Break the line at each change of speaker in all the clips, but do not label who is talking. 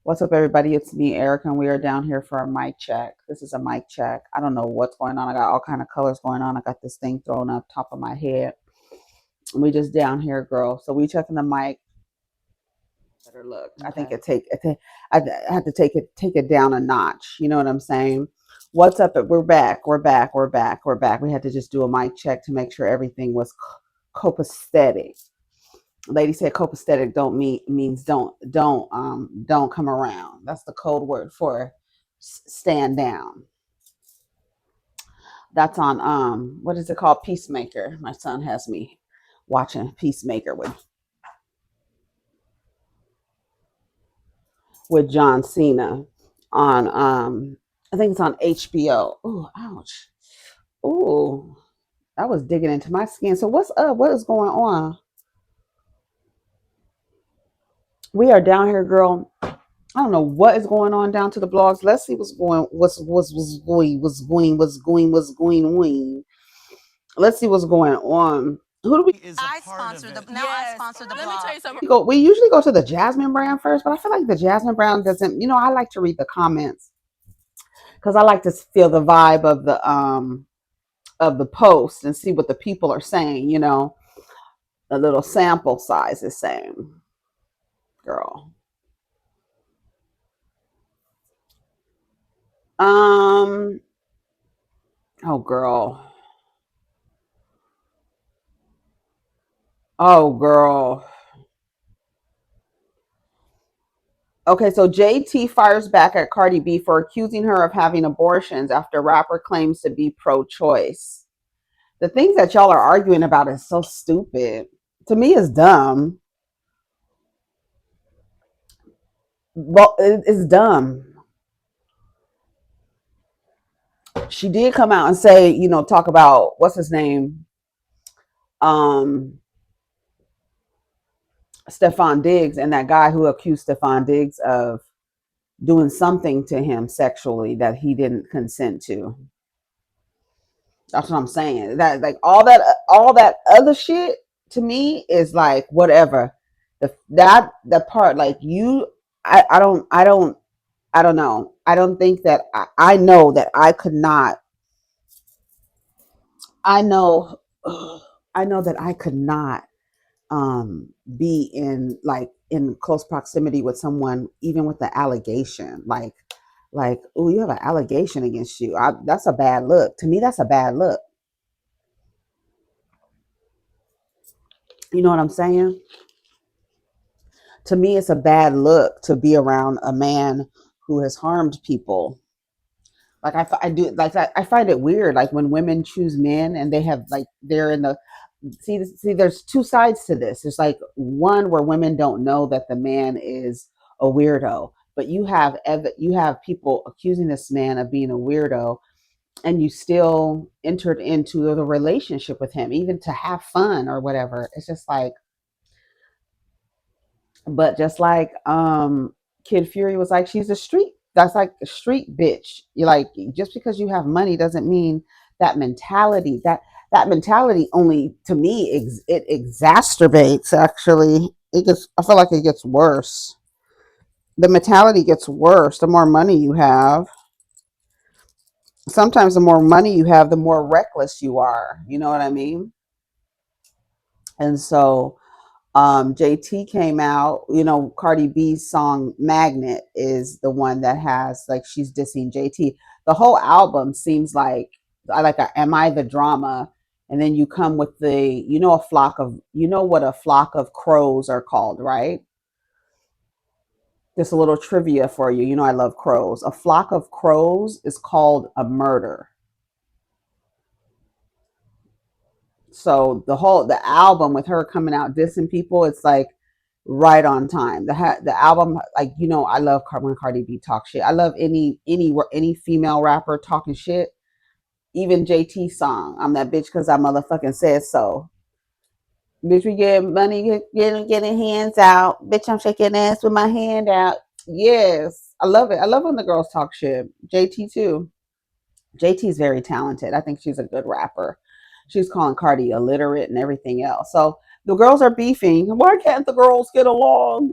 What's up, everybody? It's me, Erica, and we are down here for a mic check. This is a mic check. I don't know what's going on. I got all kind of colors going on. I got this thing thrown up top of my head. We just down here, girl. So we checking the mic. Better look. I think I had to take it down a notch. You know what I'm saying? What's up? We're back. We're back. We're back. We're back. We had to just do a mic check to make sure everything was copacetic. Lady said copacetic means don't come around. That's the code word for stand down. That's on what is it called? Peacemaker. My son has me watching Peacemaker with John Cena on I think it's on HBO. Ooh, ouch. Ooh, that was digging into my skin. So what's up? What is going on? We are down here, girl. I don't know what is going on down to the blogs. Let's see what's going. Let's see what's going on. Who do we?
I sponsor the now. I sponsor the blog.
Let me tell you something.
We usually go to the Jasmine brand first, but I feel like the Jasmine brand doesn't. I like to read the comments because I like to feel the vibe of the post and see what the people are saying. A little sample size is saying, girl. Oh, girl. Oh, girl. Okay, so JT fires back at Cardi B for accusing her of having abortions after rapper claims to be pro-choice. The things that y'all are arguing about is so stupid. To me, it's dumb. Well, it's dumb. She did come out and say, talk about what's his name, Stefan Diggs, and that guy who accused Stefan Diggs of doing something to him sexually that he didn't consent to. That's what I'm saying. That like all that other shit to me is like whatever. The part like you, I don't know. I don't think that I know that I could not. I know, I know that I could not be in close proximity with someone even with the allegation like oh, you have an allegation against you. That's a bad look to me. That's a bad look. You know what I'm saying? To me, it's a bad look to be around a man who has harmed people. Like I do like that. I find it weird like when women choose men and they have like they're in the see there's two sides to this. There's like one where women don't know that the man is a weirdo, but you have people accusing this man of being a weirdo, and you still entered into the relationship with him even to have fun or whatever. It's just like, but just like Kid Fury was like, she's a street, that's like a street bitch. You like, just because you have money doesn't mean that mentality, that mentality only to me it exacerbates. Actually, I feel like it gets worse. The mentality gets worse the more money you have. Sometimes the more money you have, the more reckless you are. You know what I mean? And so JT came out, Cardi B's song Magnet is the one that has like she's dissing JT. The whole album seems like I like a Am I the Drama? And then you come with what a flock of crows are called, right? Just a little trivia for you. I love crows. A flock of crows is called a murder. So the album with her coming out dissing people, it's like right on time. The album, like I love when Cardi B talks shit. I love any female rapper talking shit. Even JT's song, I'm that bitch because I motherfucking said so. Bitch, we get money, getting hands out. Bitch, I'm shaking ass with my hand out. Yes, I love it. I love when the girls talk shit. JT too. JT's very talented. I think she's a good rapper. She's calling Cardi illiterate and everything else. So the girls are beefing. Why can't the girls get along?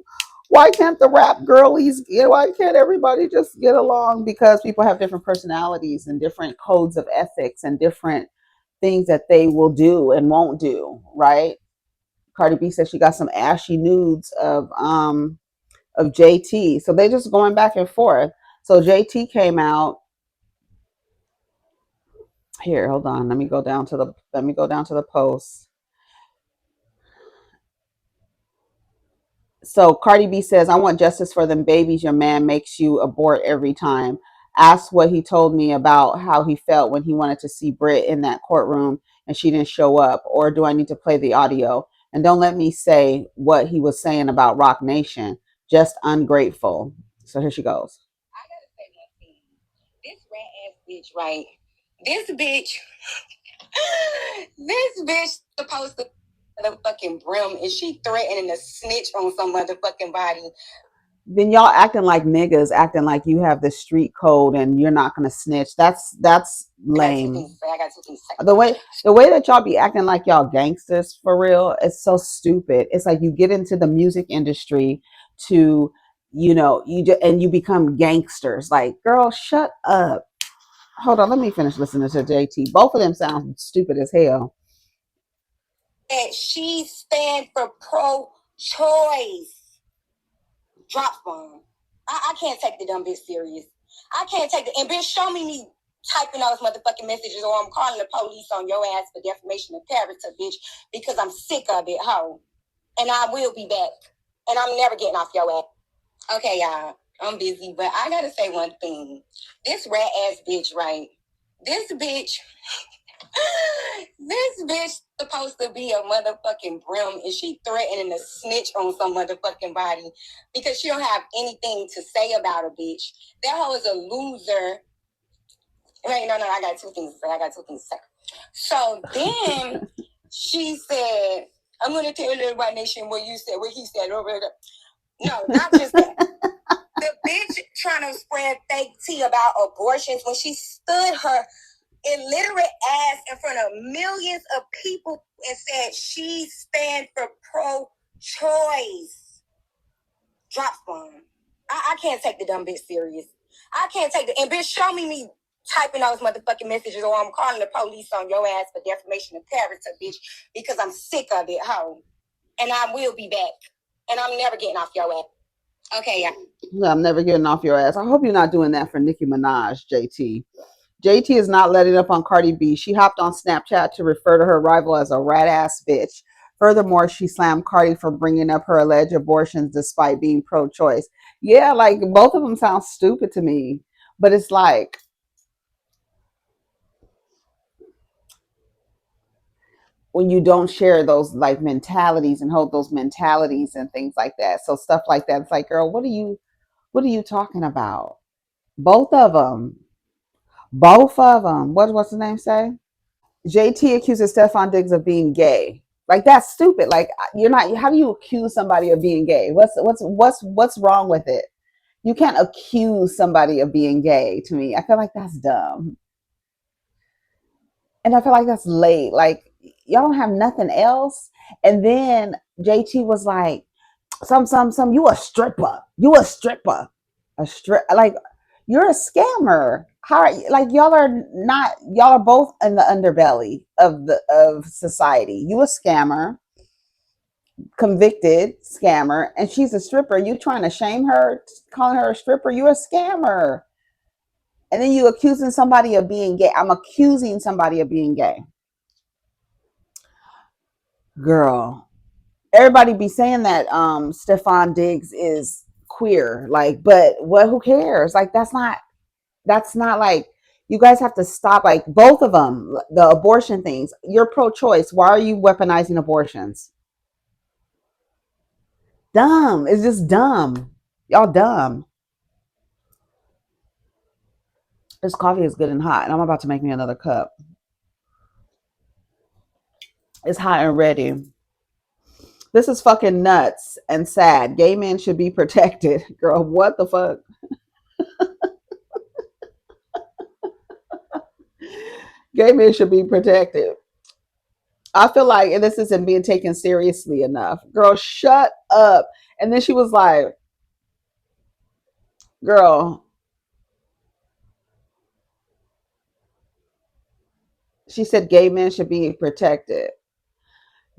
Why can't the rap girlies get, why can't everybody just get along? Because people have different personalities and different codes of ethics and different things that they will do and won't do, right? Cardi B said she got some ashy nudes of JT. So they just going back and forth. So JT came out here. Hold on. Let me go down to the post. So Cardi B says, I want justice for them babies your man makes you abort every time. Ask what he told me about how he felt when he wanted to see Britt in that courtroom and she didn't show up. Or do I need to play the audio? And don't let me say what he was saying about Rock Nation. Just ungrateful. So here she goes. I gotta say one thing. This rat ass bitch, right? This bitch, this bitch supposed to motherfucking brim, and she threatening to snitch on some motherfucking body. Then y'all acting like niggas, acting like you have the street code and you're not gonna snitch. That's lame. I got two things to say. The way that y'all be acting like y'all gangsters for real, it's so stupid. It's like you get into the music industry to, and you become gangsters. Like, girl, shut up. Hold on, let me finish listening to JT. Both of them sound stupid as hell. And she stand for pro-choice. Drop bomb. I can't take the dumb bitch serious. I can't take the, and bitch, show me typing those motherfucking messages, or I'm calling the police on your ass for defamation of character, bitch, because I'm sick of it, ho. And I will be back. And I'm never getting off your ass. Okay, y'all. I'm busy, but I gotta say one thing. This rat ass bitch, right? This bitch supposed to be a motherfucking brim, and she threatening to snitch on some motherfucking body because she don't have anything to say about a bitch. That hoe is a loser. Wait, no, I got two things to say. So then she said, I'm gonna tell the white nation what he said over there. No, not just that. The bitch trying to spread fake tea about abortions when she stood her illiterate ass in front of millions of people and said she stands for pro-choice. Drop bomb. I can't take the dumb bitch serious. I can't take the, and bitch, show me typing those motherfucking messages, or I'm calling the police on your ass for defamation of character, bitch, because I'm sick of it, ho. And I will be back. And I'm never getting off your ass. Okay, yeah. No, I'm never getting off your ass. I hope you're not doing that for Nicki Minaj, JT. JT is not letting up on Cardi B. She hopped on Snapchat to refer to her rival as a rat ass bitch. Furthermore, she slammed Cardi for bringing up her alleged abortions despite being pro-choice. Yeah, like both of them sound stupid to me. But it's like, when you don't share those like mentalities and hold those mentalities and things like that. So stuff like that. It's like, girl, what are you talking about? Both of them. Both of them. What's the name say? JT accuses Stefan Diggs of being gay. Like, that's stupid. Like, you're not. How do you accuse somebody of being gay? What's wrong with it? You can't accuse somebody of being gay. To me, I feel like that's dumb, and I feel like that's late. Like, y'all don't have nothing else. And then JT was like, some. You a stripper. You a stripper. A strip. Like, you're a scammer. How are you, like, y'all are not, y'all are both in the underbelly of society. You a scammer, convicted scammer, and she's a stripper. You trying to shame her, calling her a stripper? You're a scammer. And then you accusing somebody of being gay. I'm accusing somebody of being gay. Girl. Everybody be saying that Stefan Diggs is queer. Like, but what, who cares? Like, that's not like, you guys have to stop, like, both of them, the abortion things. You're pro-choice. Why are you weaponizing abortions? Dumb. It's just dumb. Y'all dumb. This coffee is good and hot, and I'm about to make me another cup. It's hot and ready. This is fucking nuts and sad. Gay men should be protected. Girl, what the fuck? Gay men should be protected. I feel like, and this isn't being taken seriously enough. Girl, shut up. And then she was like, Girl, she said gay men should be protected.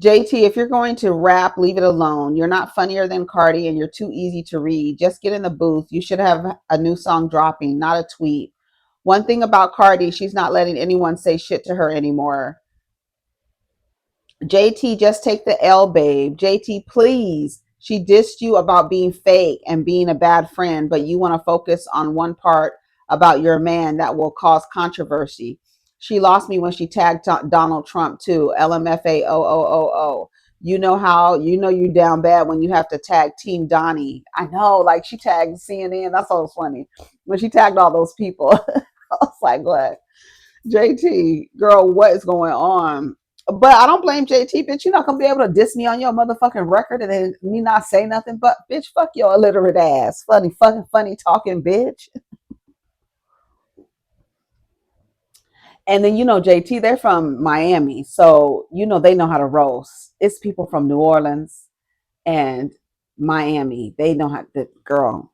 JT, if you're going to rap, leave it alone. You're not funnier than Cardi and you're too easy to read. Just get in the booth. You should have a new song dropping, not a tweet. One thing about Cardi, she's not letting anyone say shit to her anymore. JT, just take the L, babe. JT, please. She dissed you about being fake and being a bad friend, but you want to focus on one part about your man that will cause controversy. She lost me when she tagged Donald Trump too. LMFAO. You know how you down bad when you have to tag Team Donnie. I know, like she tagged CNN. That's so funny when she tagged all those people. I was like, what? JT, girl, what is going on? But I don't blame JT, bitch. You're not gonna be able to diss me on your motherfucking record and then me not say nothing. But bitch, fuck your illiterate ass, funny fucking funny talking bitch. And then JT, they're from Miami, so they know how to roast. It's people from New Orleans and Miami. They know how to girl.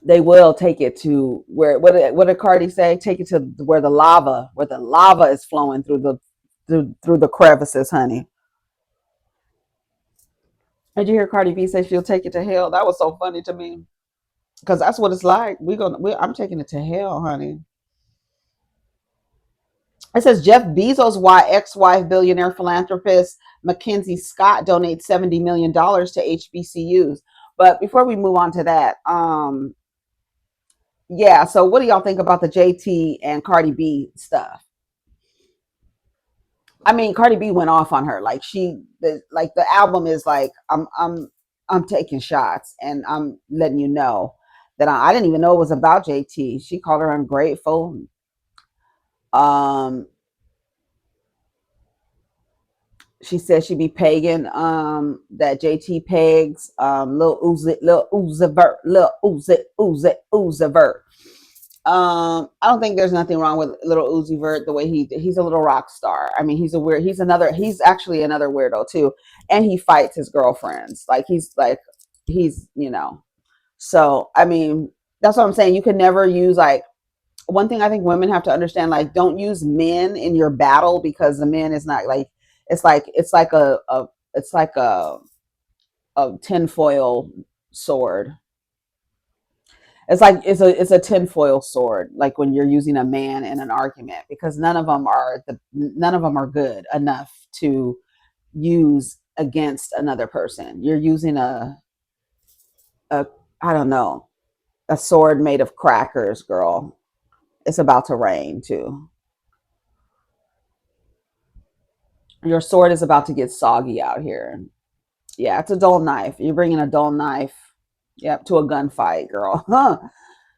They will take it to where what did Cardi say? Take it to where the lava is flowing through the crevices, honey. Did you hear Cardi B say she'll take it to hell? That was so funny to me because that's what it's like. I'm taking it to hell, honey. It says Jeff Bezos' ex-wife, billionaire philanthropist MackenzieScott donates $70 million to HBCUs. But before we move on to that, yeah. So what do y'all think about the JT and Cardi B stuff? I mean, Cardi B went off on her. Like the album is like I'm taking shots and I'm letting you know that I didn't even know it was about JT. She called her ungrateful. Um, she said she be pegging that JT pegs Lil Uzi Vert. I don't think there's nothing wrong with little Uzi Vert the way he's a little rock star. I mean, he's actually another weirdo too, and he fights his girlfriends. He's. So I mean, that's what I'm saying. You can never use like one thing I think women have to understand. Like, don't use men in your battle because the man is not like it's like a tinfoil sword. It's a tinfoil sword, like when you're using a man in an argument, because none of them are good enough to use against another person. You're using a I don't know, a sword made of crackers, girl. It's about to rain too. Your sword is about to get soggy out here. Yeah, it's a dull knife. You're bringing a dull knife, yep, to a gunfight, girl. Huh?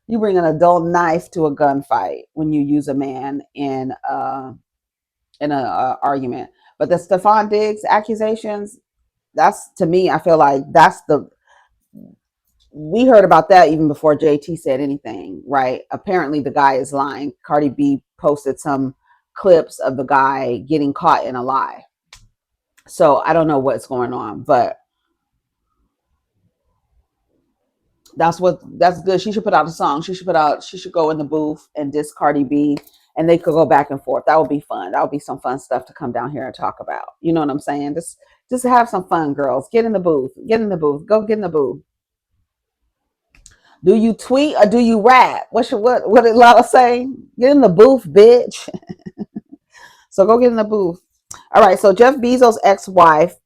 You bring a dull knife to a gunfight when you use a man in a argument. But the Stefan Diggs accusations, that's to me, I feel like we heard about that even before JT said anything, right? Apparently the guy is lying. Cardi B posted some clips of the guy getting caught in a lie. So I don't know what's going on, but that's good. She should put out a song. She should go in the booth and diss Cardi B and they could go back and forth. That would be fun. That would be some fun stuff to come down here and talk about. You know what I'm saying? Just have some fun, girls. Get in the booth. Get in the booth. Go get in the booth. Do you tweet or do you rap? What did Lala say? Get in the booth, bitch. So go get in the booth. All right. So Jeff Bezos' ex-wife,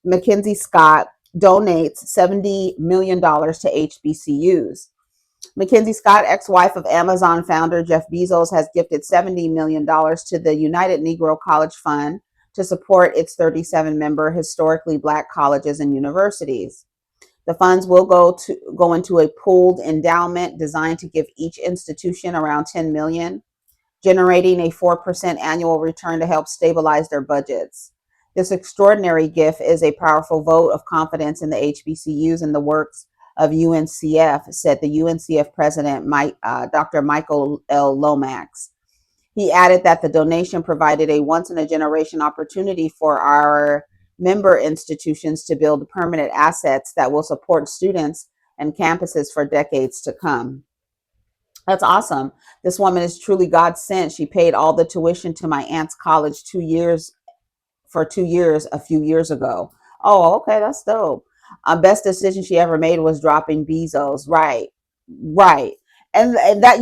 MackenzieScott, donates $70 million to HBCUs. MackenzieScott, ex-wife of Amazon founder Jeff Bezos, has gifted $70 million to the United Negro College Fund to support its 37-member historically Black colleges and universities. The funds will go into a pooled endowment designed to give each institution around $10 million, generating a 4% annual return to help stabilize their budgets. This extraordinary gift is a powerful vote of confidence in the HBCUs and the works of UNCF, said the UNCF president, Dr. Michael L. Lomax. He added that the donation provided a once-in-a-generation opportunity for our member institutions to build permanent assets that will support students and campuses for decades to come. That's awesome. This woman is truly God sent. She paid all the tuition to my aunt's college 2 years for 2 years a few years ago. Oh, okay, that's dope. Best decision she ever made was dropping Bezos. Right, right. And that,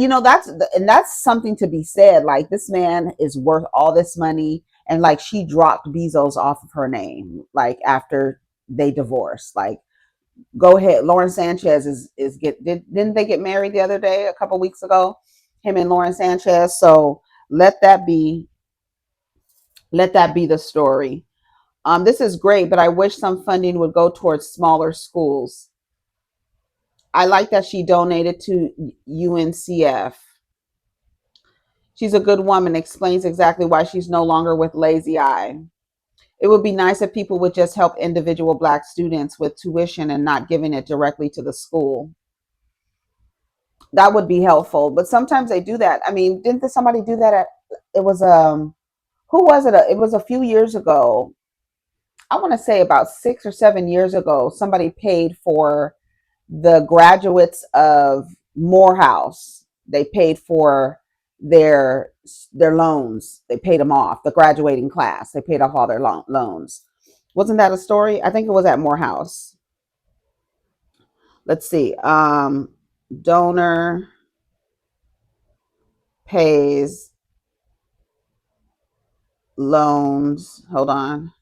that's something to be said. Like, this man is worth all this money, and like, she dropped Bezos off of her name, like, after they divorced. Like, go ahead. Lauren Sanchez didn't they get married the other day, a couple weeks ago? Him and Lauren Sanchez. So let that be the story. This is great, but I wish some funding would go towards smaller schools. I like that she donated to UNCF. She's a good woman, explains exactly why she's no longer with Lazy Eye. It would be nice if people would just help individual Black students with tuition and not giving it directly to the school. That would be helpful, but sometimes they do that. I mean, didn't somebody do that it was who was it? It was a few years ago. I want to say about 6 or 7 years ago, somebody paid for the graduates of Morehouse. They paid for their loans. They paid them off. The graduating class. They paid off all their loans. Wasn't that a story? I think it was at Morehouse. Let's see. Donor pays loans. Hold on.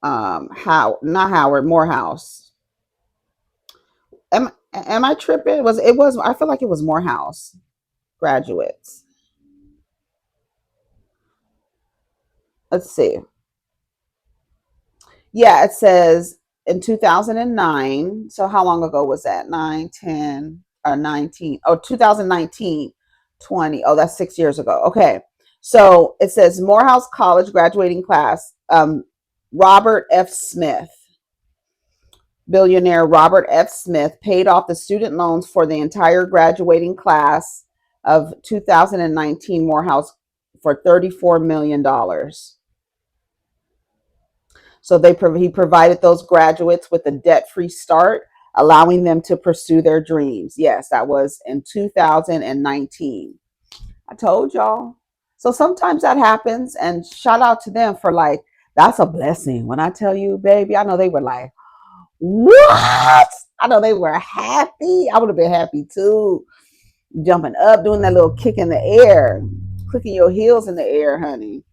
Not Howard, Morehouse. Am I tripping? It was I feel like it was Morehouse graduates. Let's see. Yeah, it says in 2009. So how long ago was that? 9, 10, or 19. Oh, 2019, 20. Oh, that's 6 years ago. Okay. So it says Morehouse College graduating class, Robert F. Smith. Billionaire Robert F. Smith paid off the student loans for the entire graduating class of 2019 Morehouse for $34 million. So he provided those graduates with a debt-free start, allowing them to pursue their dreams. Yes, that was in 2019. I told y'all. So sometimes that happens, and shout out to them for, like, that's a blessing. When I tell you, baby, I know they were like, what? I know they were happy. I would have been happy too. Jumping up, doing that little kick in the air, clicking your heels in the air, honey.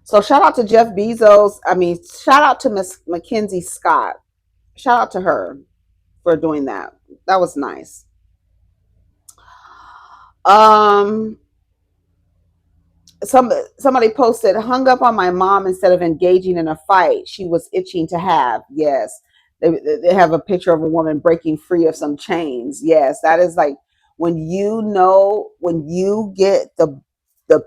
So shout out to Jeff Bezos. I mean, shout out to Miss MackenzieScott. Shout out to her for doing that. That was nice. Somebody posted, hung up on my mom instead of engaging in a fight she was itching to have. Yes. They have a picture of a woman breaking free of some chains. Yes, that is like when you get the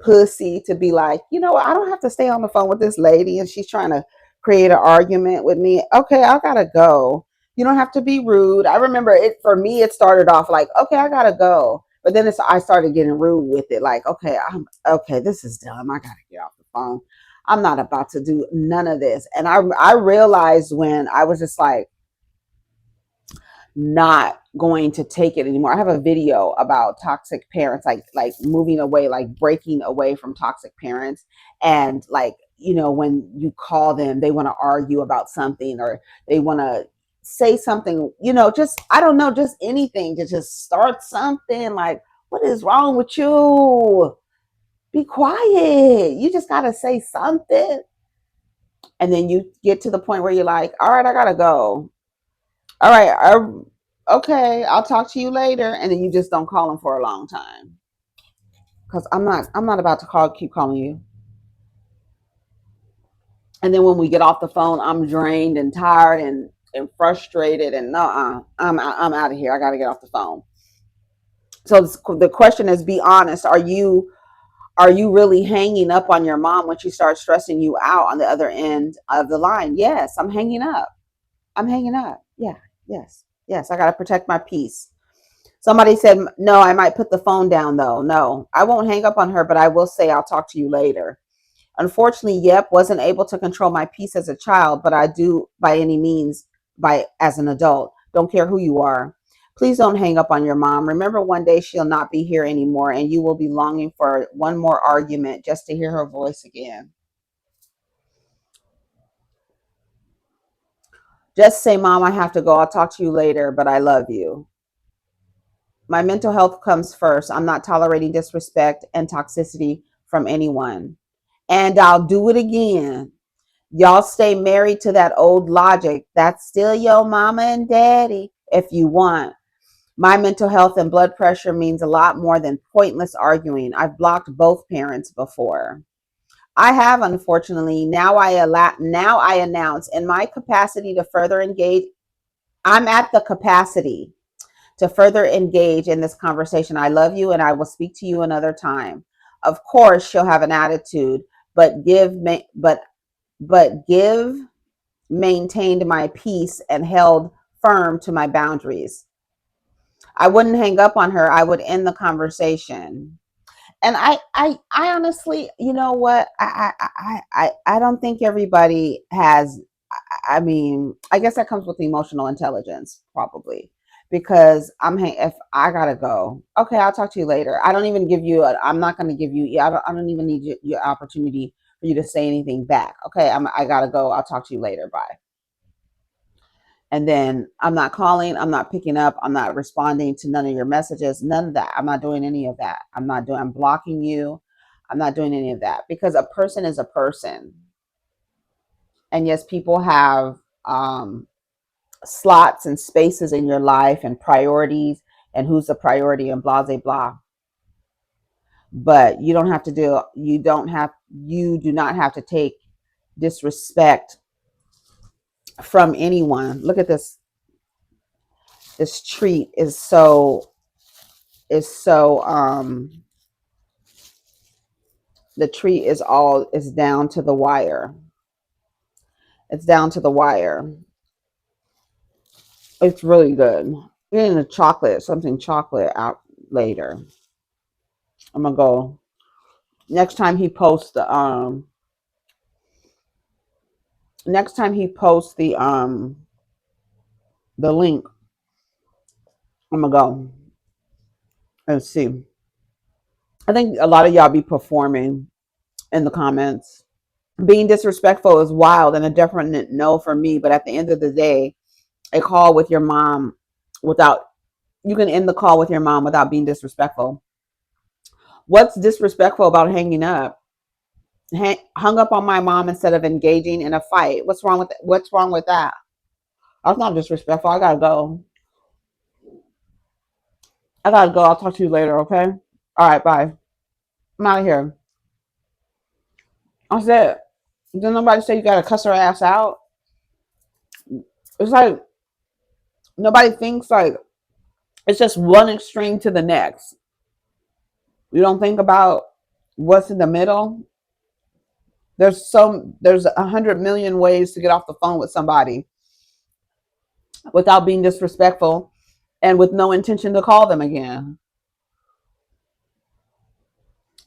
pussy to be like, I don't have to stay on the phone with this lady and she's trying to create an argument with me. Okay, I gotta go. You don't have to be rude. I remember it for me. It started off like, okay, I gotta go, but then I started getting rude with it. Like, okay, this is dumb. I gotta get off the phone. I'm not about to do none of this. And I realized when I was just like, not going to take it anymore. I have a video about toxic parents, like moving away, like breaking away from toxic parents. And like, when you call them, they want to argue about something, or they want to say something, just, I don't know, just anything to just start something. Like, what is wrong with you? Be quiet. You just got to say something. And then you get to the point where you're like, all right, I got to go. All right, okay, I'll talk to you later. And then you just don't call them for a long time. Because I'm not about to keep calling you. And then when we get off the phone, I'm drained and tired and frustrated, and I'm out of here. I got to get off the phone. So the question is, be honest. Are you really hanging up on your mom when she starts stressing you out on the other end of the line? Yes, I'm hanging up. Yeah, yes. I got to protect my peace. Somebody said, no, I might put the phone down though. No, I won't hang up on her, but I will say I'll talk to you later. Unfortunately, wasn't able to control my peace as a child, but I do by any means as an adult. Don't care who you are. Please don't hang up on your mom. Remember, one day she'll not be here anymore, and you will be longing for one more argument just to hear her voice again. Just say, Mom, I have to go. I'll talk to you later, but I love you. My mental health comes first. I'm not tolerating disrespect and toxicity from anyone. And I'll do it again. Y'all stay married to that old logic. That's still your mama and daddy if you want. My mental health and blood pressure means a lot more than pointless arguing. I've blocked both parents before. I have, unfortunately. Now I announce in my capacity to further engage. I'm at the capacity to further engage in this conversation. I love you and I will speak to you another time. Of course, she'll have an attitude, but give maintained my peace and held firm to my boundaries. I wouldn't hang up on her. I would end the conversation. And I honestly, you know what? I don't think everybody has. I mean, I guess that comes with emotional intelligence, probably, because if I gotta go, okay, I'll talk to you later. I don't even give you. I'm not gonna give you. I don't even need your opportunity for you to say anything back. Okay, I gotta go. I'll talk to you later. Bye. And then I'm not calling, I'm not picking up, I'm not responding to none of your messages, none of that. I'm not doing any of that. I'm blocking you. I'm not doing any of that because a person is a person. And yes, people have slots and spaces in your life and priorities and who's the priority and blah, blah, blah. But you do not have to take disrespect from anyone. Look at this. This treat is so the treat is down to the wire. It's down to the wire. It's really good. Getting a something chocolate out later. I'm gonna go next time he posts the link. I'm gonna go and see. I think a lot of y'all be performing in the comments. Being disrespectful is wild and a definite no for me, but at the end of the day, a call with your mom without you can end the call with your mom without being disrespectful. What's disrespectful about hanging up? Hung up on my mom instead of engaging in a fight. What's wrong with that? That's not disrespectful. I gotta go. I'll talk to you later, okay? All right, bye. I'm out of here. I said, did nobody say you gotta cuss her ass out? It's like nobody thinks like it's just one extreme to the next. You don't think about what's in the middle. There's 100 million ways to get off the phone with somebody without being disrespectful and with no intention to call them again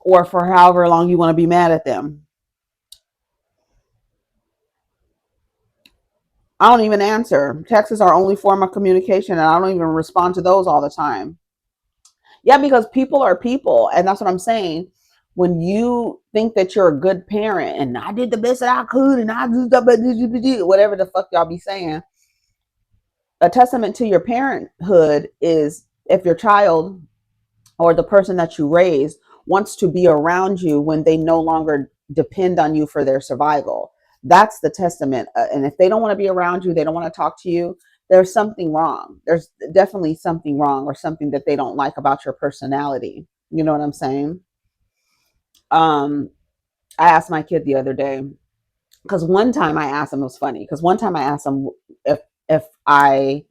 or for however long you want to be mad at them. I don't even answer. Text is our only form of communication, and I don't even respond to those all the time. Yeah, because people are people, and that's what I'm saying. When you think that you're a good parent, and I did the best that I could, and I do whatever the fuck y'all be saying, a testament to your parenthood is if your child or the person that you raise wants to be around you when they no longer depend on you for their survival. That's the testament. And if they don't want to be around you, they don't want to talk to you, there's something wrong. There's definitely something wrong or something that they don't like about your personality. You know what I'm saying? I asked my kid the other day, because one time I asked him, it was funny, because one time I asked him if I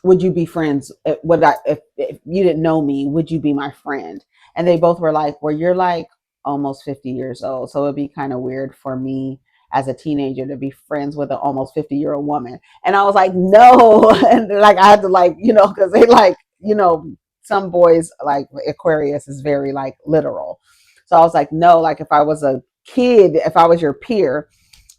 would you be friends? Would I, if you didn't know me, would you be my friend? And they both were like, well, you're like almost 50 years old. So it'd be kind of weird for me as a teenager to be friends with an almost 50-year-old woman. And I was like, no. And like, I had to like, cause they like, some boys like Aquarius is very like literal. So I was like, no, like if I was a kid, if I was your peer,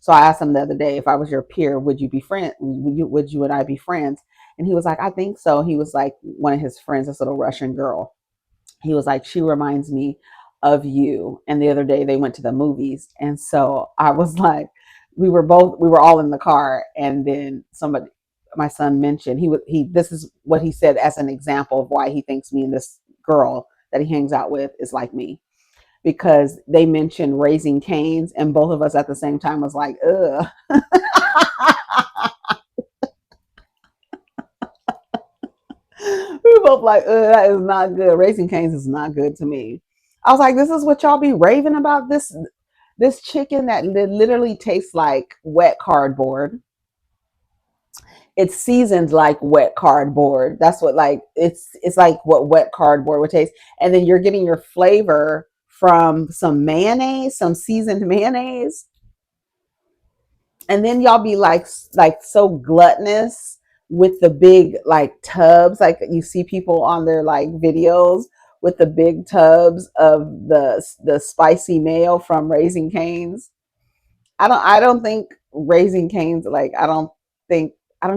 So I asked him the other day, if I was your peer, would you be friend? Would you and I be friends? And he was like, I think so. He was like, one of his friends, this little Russian girl. He was like, she reminds me of you. And the other day they went to the movies. And so I was like, we were all in the car. And then somebody, my son mentioned, this is what he said as an example of why he thinks me and this girl that he hangs out with is like me. Because they mentioned Raising Canes, and both of us at the same time was like, ugh. We were both like, ugh, that is not good. Raising Canes is not good to me. I was like, this is what y'all be raving about? This chicken that literally tastes like wet cardboard. It's seasoned like wet cardboard. That's what, like, it's like what wet cardboard would taste. And then you're getting your flavor from some mayonnaise, some seasoned mayonnaise. And then y'all be like so gluttonous with the big like tubs, like you see people on their like videos with the big tubs of the spicy mayo from Raising Canes. I don't think Raising Canes, like I don't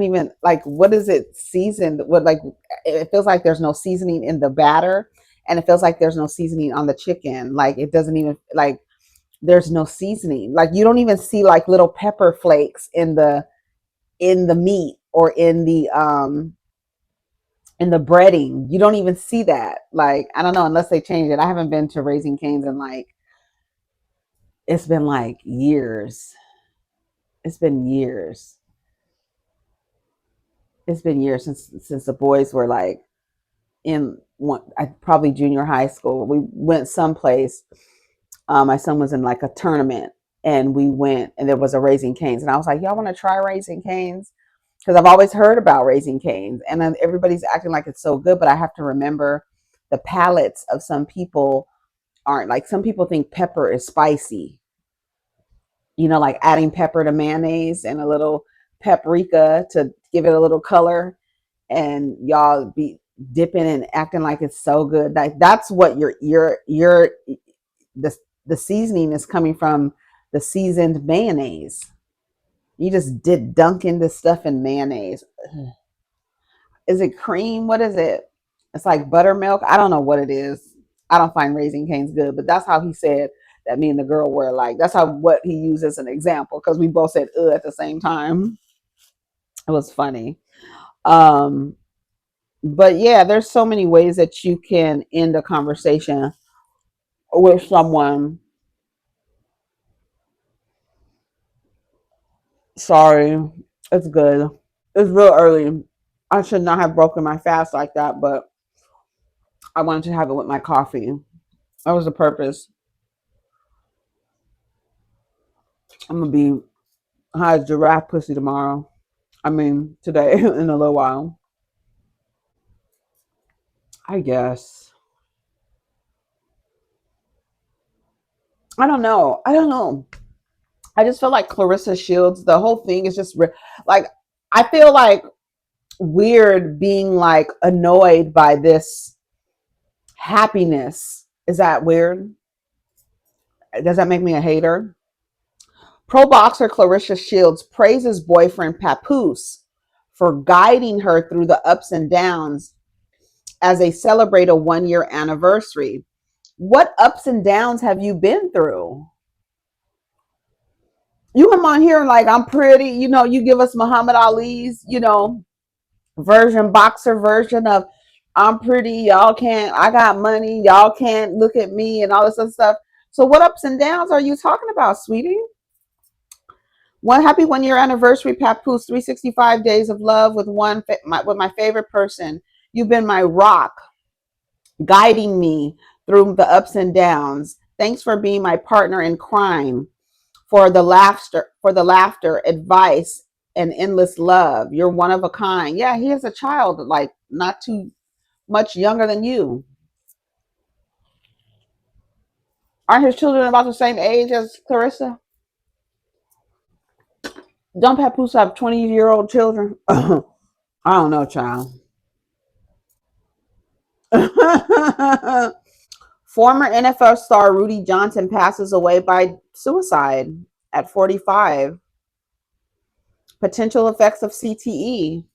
even like, what is it seasoned? What, like, it feels like there's no seasoning in the batter, and it feels like there's no seasoning on the chicken. Like it doesn't even, like, there's no seasoning. Like you don't even see like little pepper flakes in the meat or in the breading. You don't even see that. Like, I don't know, unless they change it. I haven't been to Raising Cane's in like, it's been like years. It's been years. It's been years since the boys were like in one, probably junior high school. We went someplace. My son was in like a tournament, and we went, and there was a Raising Cane's, and I was like, y'all want to try Raising Cane's? Because I've always heard about Raising Cane's, and then everybody's acting like it's so good, but I have to remember the palates of some people aren't, like, some people think pepper is spicy, like adding pepper to mayonnaise and a little paprika to give it a little color, and y'all be dipping and acting like it's so good. Like, that's what the the seasoning is coming from, the seasoned mayonnaise. You just did dunk into stuff in mayonnaise. Is it cream? What is it? It's like buttermilk. I don't know what it is. I don't find Raising Cane's good, but that's how he said that me and the girl were like. That's how, what he used as an example, because we both said at the same time. It was funny. Um, but yeah, there's so many ways that you can end a conversation with someone. Sorry, it's good. It's real early. I should not have broken my fast like that, but I wanted to have it with my coffee. That was the purpose. I'm gonna be high as giraffe pussy tomorrow. I mean, today in a little while. I guess. I don't know. I don't know. I just feel like Clarissa Shields, the whole thing is just like, I feel like weird being like annoyed by this happiness. Is that weird? Does that make me a hater? Pro boxer Clarissa Shields praises boyfriend Papoose for guiding her through the ups and downs as they celebrate a 1 year anniversary. What ups and downs have you been through? You come on here like, I'm pretty, you give us Muhammad Ali's, boxer version of, I'm pretty, y'all can't, I got money, y'all can't look at me, and all this other stuff. So what ups and downs are you talking about, sweetie? One happy 1 year anniversary, Papoose. 365 days of love with with my favorite person. You've been my rock, guiding me through the ups and downs. Thanks for being my partner in crime, for the laughter, advice, and endless love. You're one of a kind. Yeah, he has a child, like not too much younger than you. Aren't his children about the same age as Clarissa? Don't Papoose have 20-year-old children? I don't know, child. Former NFL star Rudi Johnson passes away by suicide at 45. Potential effects of CTE.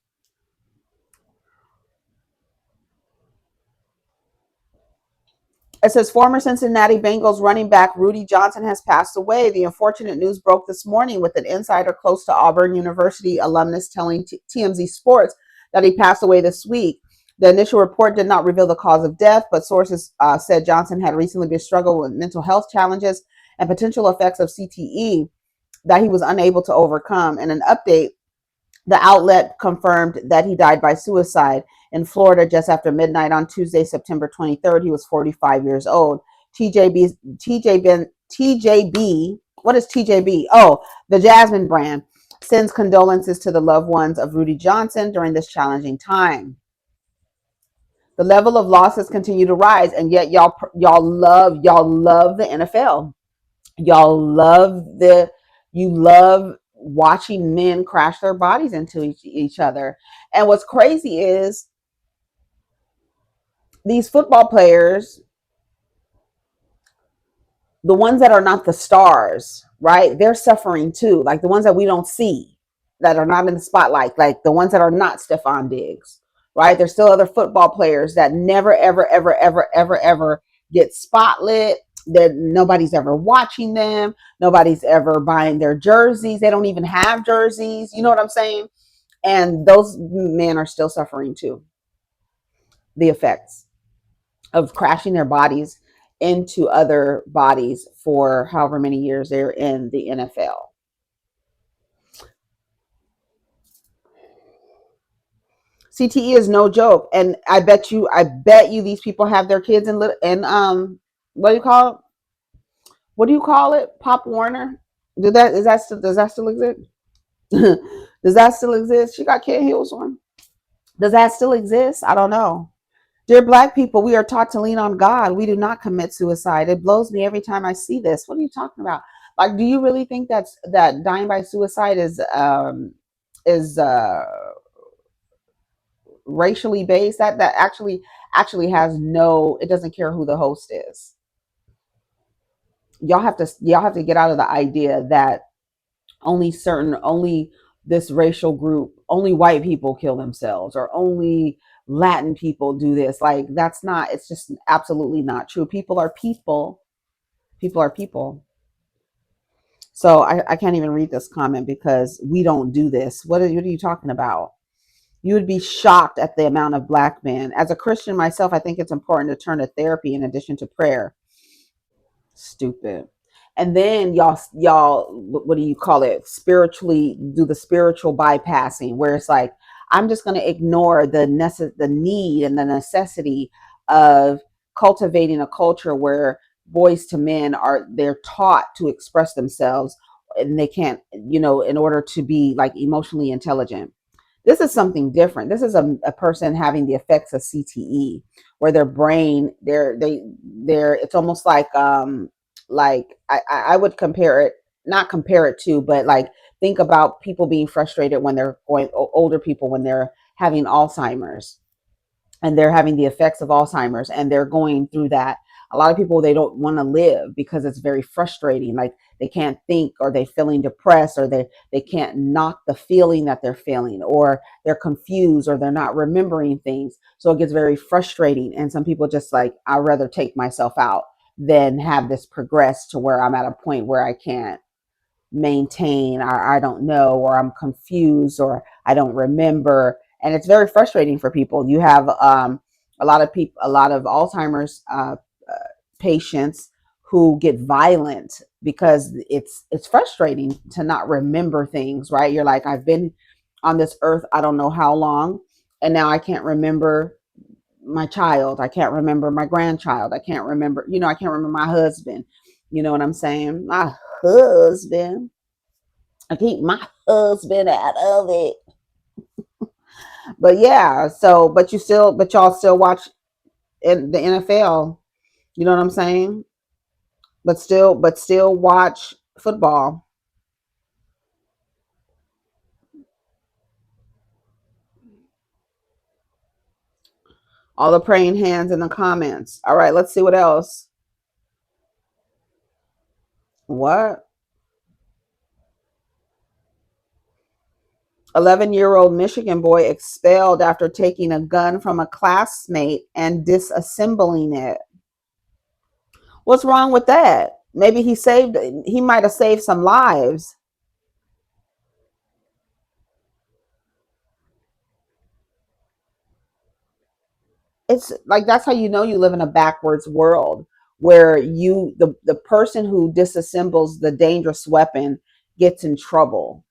It says former Cincinnati Bengals running back Rudi Johnson has passed away. The unfortunate news broke this morning with an insider close to Auburn University alumnus telling TMZ Sports that he passed away this week. The initial report did not reveal the cause of death, but sources said Johnson had recently been struggling with mental health challenges and potential effects of CTE that he was unable to overcome. In an update, the outlet confirmed that he died by suicide in Florida just after midnight on Tuesday, September 23rd. He was 45 years old. TJB, what is TJB? Oh, the Jasmine brand sends condolences to the loved ones of Rudi Johnson during this challenging time. The level of losses continue to rise, and yet y'all love the NFL. You love watching men crash their bodies into each other. And what's crazy is these football players, the ones that are not the stars, right? They're suffering too. Like the ones that we don't see, that are not in the spotlight, like the ones that are not Stephon Diggs, right? There's still other football players that never, ever, ever, ever, ever, ever get spotlit. That nobody's ever watching them. Nobody's ever buying their jerseys. They don't even have jerseys. You know what I'm saying? And those men are still suffering too. The effects of crashing their bodies into other bodies for however many years they're in the NFL. CTE is no joke, and I bet you these people have their kids in what do you call it? What do you call it? Pop Warner? Does that still exist? Does that still exist? She got kid heels on. Does that still exist? I don't know. Dear Black people, we are taught to lean on God. We do not commit suicide. It blows me every time I see this. What are you talking about? Like, do you really think that dying by suicide is racially based? That actually has no. It doesn't care who the host is. Y'all have to get out of the idea that only this racial group, only white people kill themselves, or only Latin people do this. Like, that's not, it's just absolutely not true. People are people. People are people. So I can't even read this comment because we don't do this. What are you talking about? You would be shocked at the amount of Black men. As a Christian myself, I think it's important to turn to therapy in addition to prayer. Stupid. And then y'all what do you call it, spiritually do the spiritual bypassing, where it's like, I'm just going to ignore the need and the necessity of cultivating a culture where boys to men they're taught to express themselves, and they can't, in order to be like emotionally intelligent. This is something different. This is a person having the effects of CTE, where their brain, they're it's almost like I would compare it, not compare it to, but like think about people being frustrated when they're older people when they're having Alzheimer's, and they're having the effects of Alzheimer's, and they're going through that. A lot of people, they don't want to live because it's very frustrating. Like they can't think, or they're feeling depressed, or they can't knock the feeling that they're feeling, or they're confused, or they're not remembering things. So it gets very frustrating. And some people just like, I'd rather take myself out than have this progress to where I'm at a point where I can't maintain, or I don't know, or I'm confused, or I don't remember. And it's very frustrating for people. You have a lot of Alzheimer's patients who get violent because it's frustrating to not remember things, right? You're like, I've been on this earth, I don't know how long, and now I can't remember my child. I can't remember my grandchild. I can't remember, I can't remember my husband. You know what I'm saying? My husband. I keep my husband out of it. But yeah, so but y'all still watch in the NFL. You know what I'm saying? But still watch football. All the praying hands in the comments. All right, let's see what else. What? 11-year-old Michigan boy expelled after taking a gun from a classmate and disassembling it. What's wrong with that? Maybe he might have saved some lives. It's like that's how you know you live in a backwards world where the person who disassembles the dangerous weapon gets in trouble.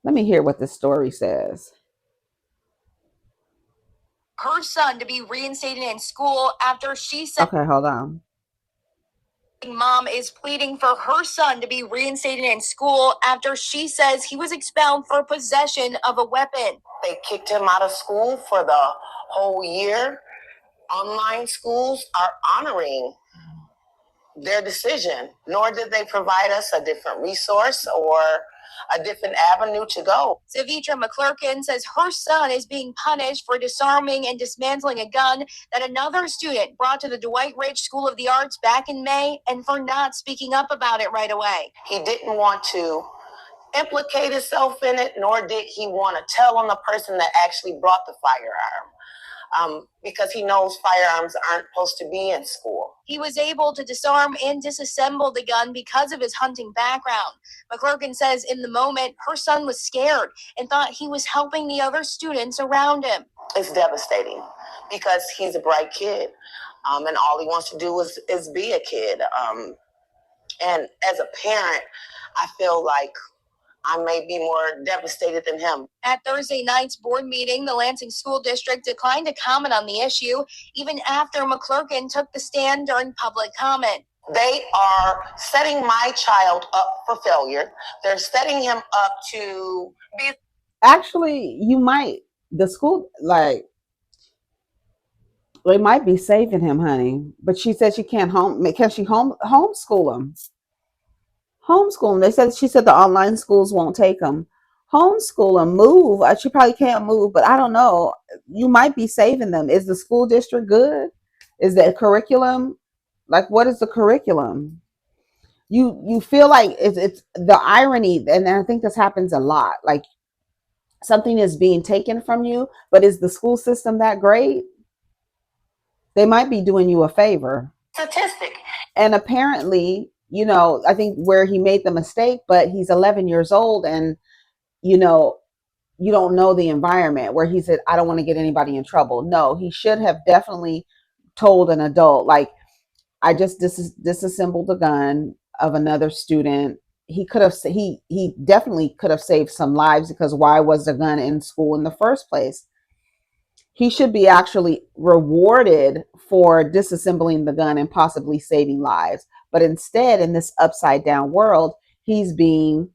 Let me hear what the story says.
Her son to be reinstated in school after she said.
Okay, hold on.
Mom is pleading for her son to be reinstated in school after she says he was expelled for possession of a weapon.
They kicked him out of school for the whole year. Online schools are honoring their decision, nor did they provide us a different resource or a different avenue to go.
Savitra McClurkin says her son is being punished for disarming and dismantling a gun that another student brought to the Dwight Ridge School of the Arts back in May, and for not speaking up about it right away.
He didn't want to implicate himself in it, nor did he want to tell on the person that actually brought the firearm. Because he knows firearms aren't supposed to be in school.
He was able to disarm and disassemble the gun because of his hunting background. McClurkin says in the moment, her son was scared and thought he was helping the other students around him.
It's devastating because he's a bright kid, and all he wants to do is be a kid. And as a parent, I feel like I may be more devastated than him.
At Thursday night's board meeting, the Lansing School District declined to comment on the issue, even after McClurkin took the stand during public comment.
They are setting my child up for failure. They're setting him up to be.
Actually, the school, like, they might be saving him, honey. But she said she can't homeschool him? Homeschool him. She said the online schools won't take him. Homeschool him. Move. She probably can't move, but I don't know. You might be saving them. Is the school district good? Is the curriculum, like, what is the curriculum? You feel like it's the irony, and I think this happens a lot. Like, something is being taken from you, but is the school system that great? They might be doing you a favor.
Statistic.
And apparently, I think where he made the mistake, but he's 11 years old, and you don't know the environment where he said, I don't want to get anybody in trouble. No, he should have definitely told an adult, like, I just disassembled the gun of another student. He definitely could have saved some lives, because why was the gun in school in the first place? He should be actually rewarded for disassembling the gun and possibly saving lives. But instead, in this upside down world, he's being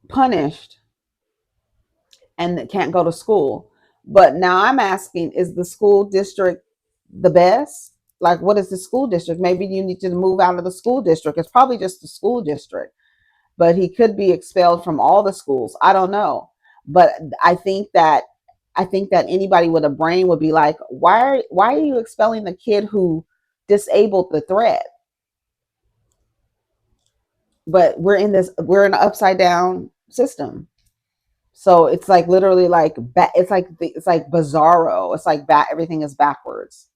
punished and can't go to school. But now I'm asking, is the school district the best? Like, what is the school district? Maybe you need to move out of the school district. It's probably just the school district, but he could be expelled from all the schools. I don't know. But I think that anybody with a brain would be like, why are you expelling the kid who disabled the threat? But we're in an upside down system. So it's like literally like it's like bizarro. It's like everything is backwards.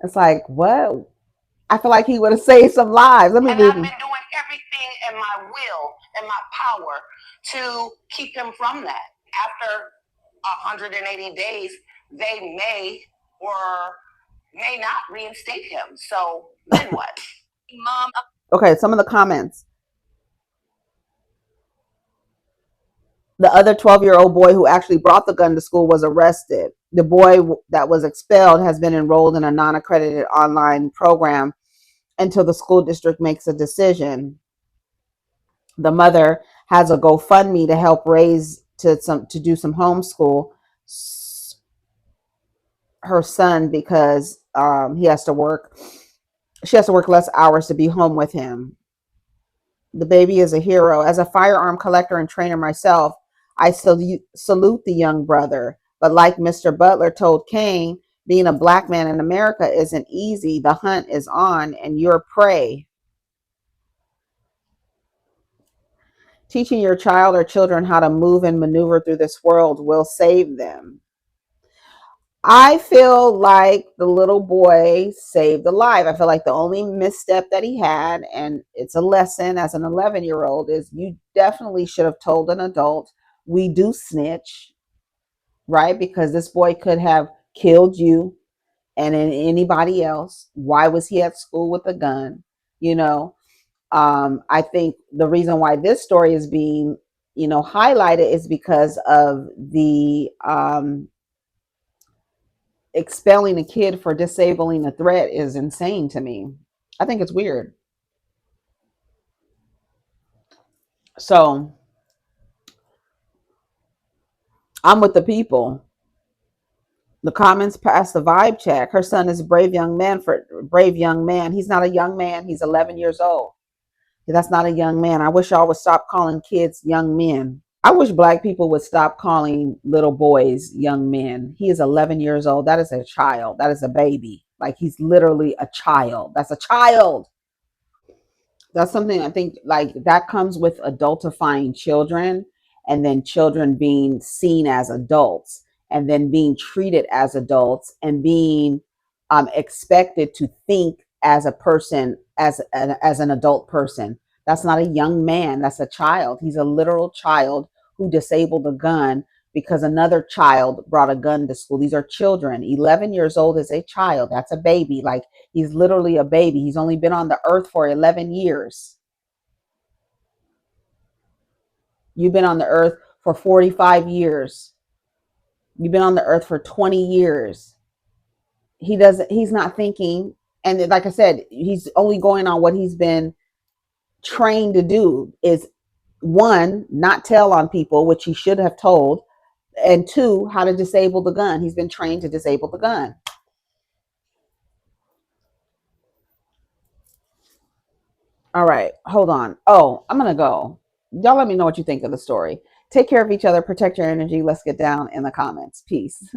It's like, what? I feel like he would have saved some lives. Let me
and
read.
I've been doing everything in my will and my power to keep him from that. After 180 days, they may or may not reinstate him. So then what?
Mom.
Okay, some of the comments. The other 12-year-old boy who actually brought the gun to school was arrested. The boy that was expelled has been enrolled in a non-accredited online program until the school district makes a decision. The mother has a GoFundMe to help raise to do some homeschool her son, because he has to work. She has to work less hours to be home with him. The baby is a hero. As a firearm collector and trainer myself, I salute the young brother. But like Mr. Butler told Kane, being a black man in America isn't easy. The hunt is on, and you're prey. Teaching your child or children how to move and maneuver through this world will save them. I feel like the little boy saved a life. I feel like the only misstep that he had, and it's a lesson as an 11-year-old, is you definitely should have told an adult. We do snitch, right? Because this boy could have killed you and then anybody else. Why was he at school with a gun? You know, I think the reason why this story is being, highlighted is because of the expelling a kid for disabling a threat is insane to me. I think it's weird. So I'm with the people. The comments pass the vibe check. Her son is a brave young man. He's not a young man. He's 11 years old. That's not a young man. I wish y'all would stop calling kids young men. I wish black people would stop calling little boys young men. He is 11 years old. That is a child. That is a baby. Like, he's literally a child. That's a child. That's something I think, like, that comes with adultifying children, and then children being seen as adults, and then being treated as adults, and being expected to think as a person, as an adult person. That's not a young man. That's a child. He's a literal child who disabled a gun because another child brought a gun to school. These are children. 11 years old is a child. That's a baby. Like, he's literally a baby. He's only been on the earth for 11 years. You've been on the earth for 45 years. You've been on the earth for 20 years. He's not thinking. And like I said, he's only going on what he's been trained to do, is one, not tell on people, which he should have told, and two, how to disable the gun. He's been trained to disable the gun. All right, hold on. Oh, I'm going to go. Y'all let me know what you think of the story. Take care of each other. Protect your energy. Let's get down in the comments. Peace.